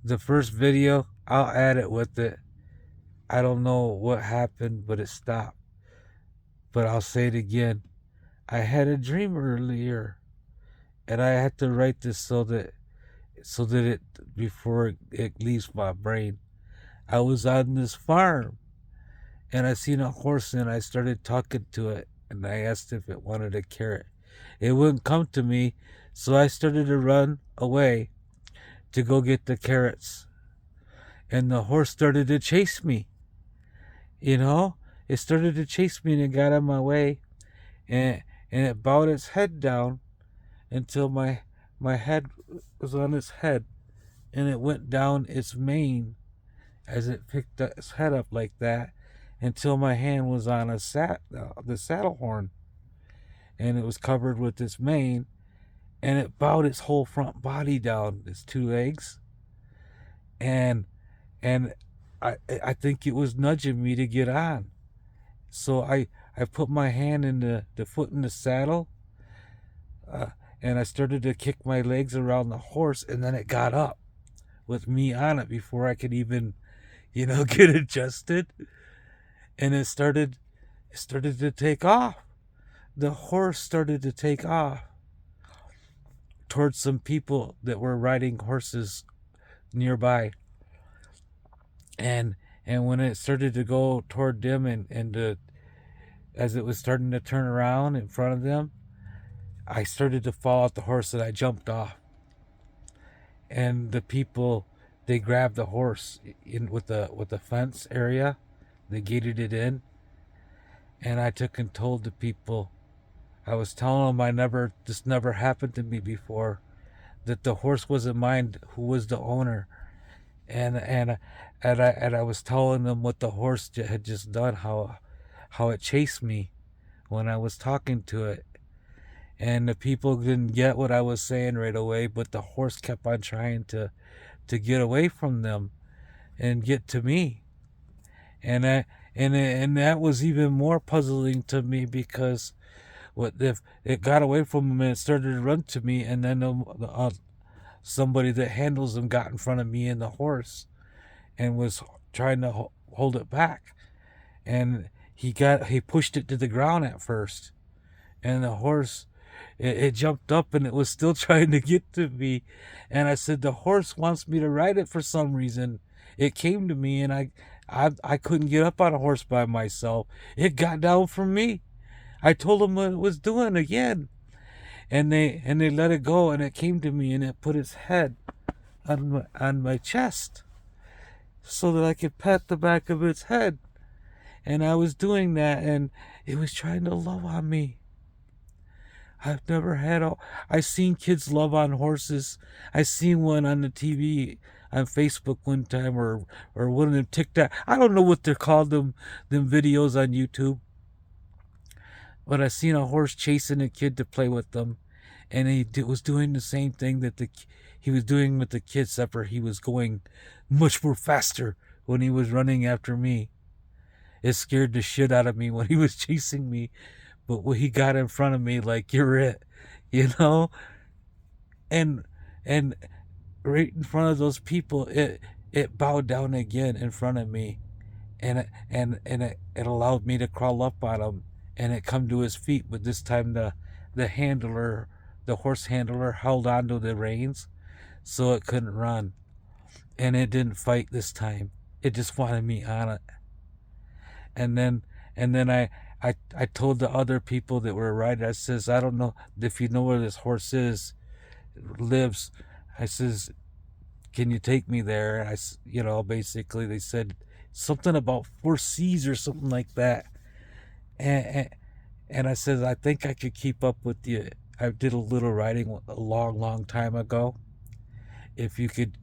The first video, I'll add it with it. I don't know what happened, but it stopped. But I'll say it again. I had a dream earlier, and I had to write this so that it before it leaves my brain. I was on this farm, and I seen a horse, and I started talking to it, and I asked if it wanted a carrot. It wouldn't come to me, so I started to run away to go get the carrots, and the horse started to chase me. You know, it started to chase me, and it got in my way, and and it bowed its head down until my head was on its head, and it went down its mane as it picked its head up like that until my hand was on the saddle horn, and it was covered with its mane, and it bowed its whole front body down, its two legs, and and I think it was nudging me to get on. So I put my hand in the foot in the saddle, uh, and I started to kick my legs around the horse, and then it got up with me on it before I could even, get adjusted, and it started to take off. The horse started to take off towards some people that were riding horses nearby, and when it started to go toward them, and as it was starting to turn around in front of them, I started to fall off the horse, and I jumped off. And the people, they grabbed the horse in with the fence area. They gated it in, and I took and told the people. I was telling them this never happened to me before. That the horse wasn't mine. Who was the owner? And I was telling them what the horse had just done. How it chased me when I was talking to it. And the people didn't get what I was saying right away, but the horse kept on trying to get away from them and get to me. And that was even more puzzling to me, because what if it got away from him and it started to run to me, and then somebody that handles them got in front of me and the horse and was trying to hold it back, and he pushed it to the ground at first, and the horse, it jumped up, and it was still trying to get to me. And I said, the horse wants me to ride it for some reason. It came to me, and I couldn't get up on a horse by myself. It got down from me. I told him what it was doing again, and they let it go, and it came to me, and it put its head on my chest so that I could pet the back of its head. And I was doing that, and it was trying to love on me. I've never had I seen kids love on horses. I seen one on the TV on Facebook one time, or one of them TikTok. I don't know what they're called, them videos on YouTube. But I seen a horse chasing a kid to play with them, and was doing the same thing that he was doing with the kids, except he was going much more faster when he was running after me. It scared the shit out of me when he was chasing me, but when he got in front of me, like, you're it, you know, and and right in front of those people, it bowed down again in front of me, and it allowed me to crawl up on him, and it come to his feet. But this time the handler, the horse handler, held onto the reins so it couldn't run, and it didn't fight this time. It just wanted me on it. And then and then I told the other people that were riding. I says, I don't know if you know where this horse lives. I says, can you take me there? And basically they said something about 4 C's or something like that. And I said, I think I could keep up with you. I did a little riding a long, long time ago. If you could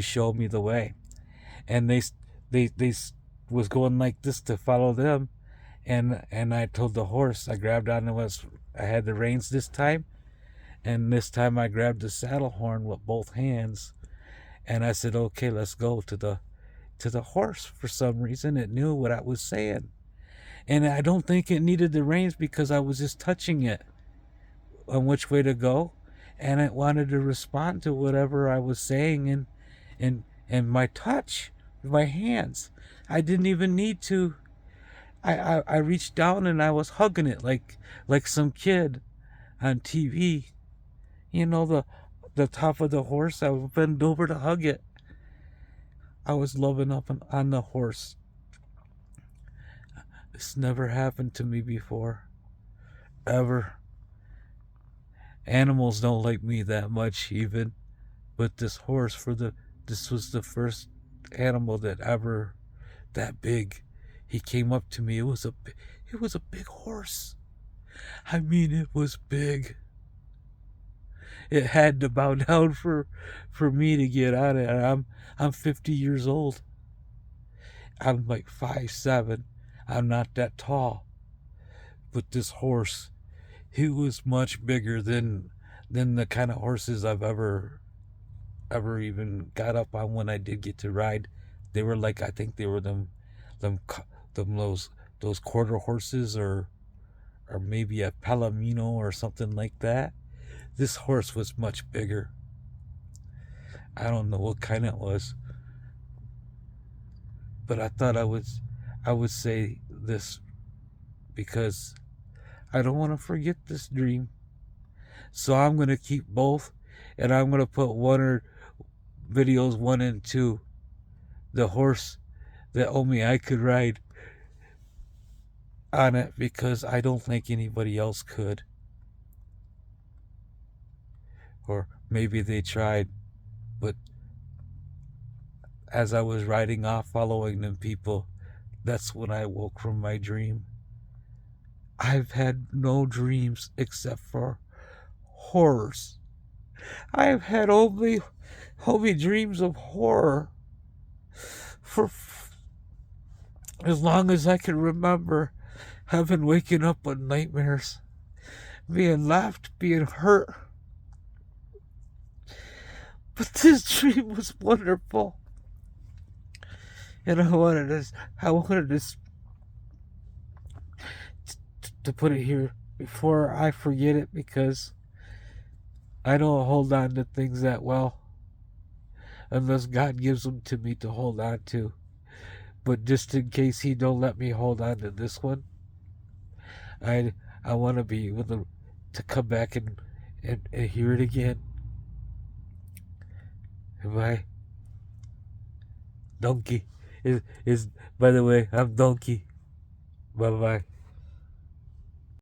show me the way. And they was going like this to follow them, and I told the horse, I grabbed on I had the reins this time, and this time I grabbed the saddle horn with both hands, and I said, okay, let's go to the horse. For some reason, it knew what I was saying, and I don't think it needed the reins, because I was just touching it on which way to go, and it wanted to respond to whatever I was saying, and and my touch, my hands. I didn't even need to. I reached down and I was hugging it like some kid on TV. You know, the top of the horse. I would bend over to hug it. I was loving up on the horse. This never happened to me before, ever. Animals don't like me that much, even. But this horse, this was the first animal that ever that big. He came up to me. It was a big horse. I mean, it was big. It had to bow down for me to get on it. I'm 50 years old. I'm like 5'7". I'm not that tall. But this horse, he was much bigger than the kind of horses I've ever even got up on when I did get to ride. They were like, I think they were them them those quarter horses, or maybe a palomino or something like that. This horse was much bigger. I don't know what kind it was, but I would say this because I don't want to forget this dream. So I'm gonna keep both, and I'm gonna put videos 1 and 2. The horse that only I could ride on it because I don't think anybody else could. Or maybe they tried, but as I was riding off following them people, that's when I woke from my dream. I've had no dreams except for horrors. I've had only dreams of horror for as long as I can remember. I've been waking up with nightmares, being laughed, being hurt. But this dream was wonderful, and I wanted to put it here before I forget it, because I don't hold on to things that well unless God gives them to me to hold on to. But just in case He don't let me hold on to this one, I want to be able to come back and hear it again. Bye. Donkey is by the way, I'm Donkey. Bye bye.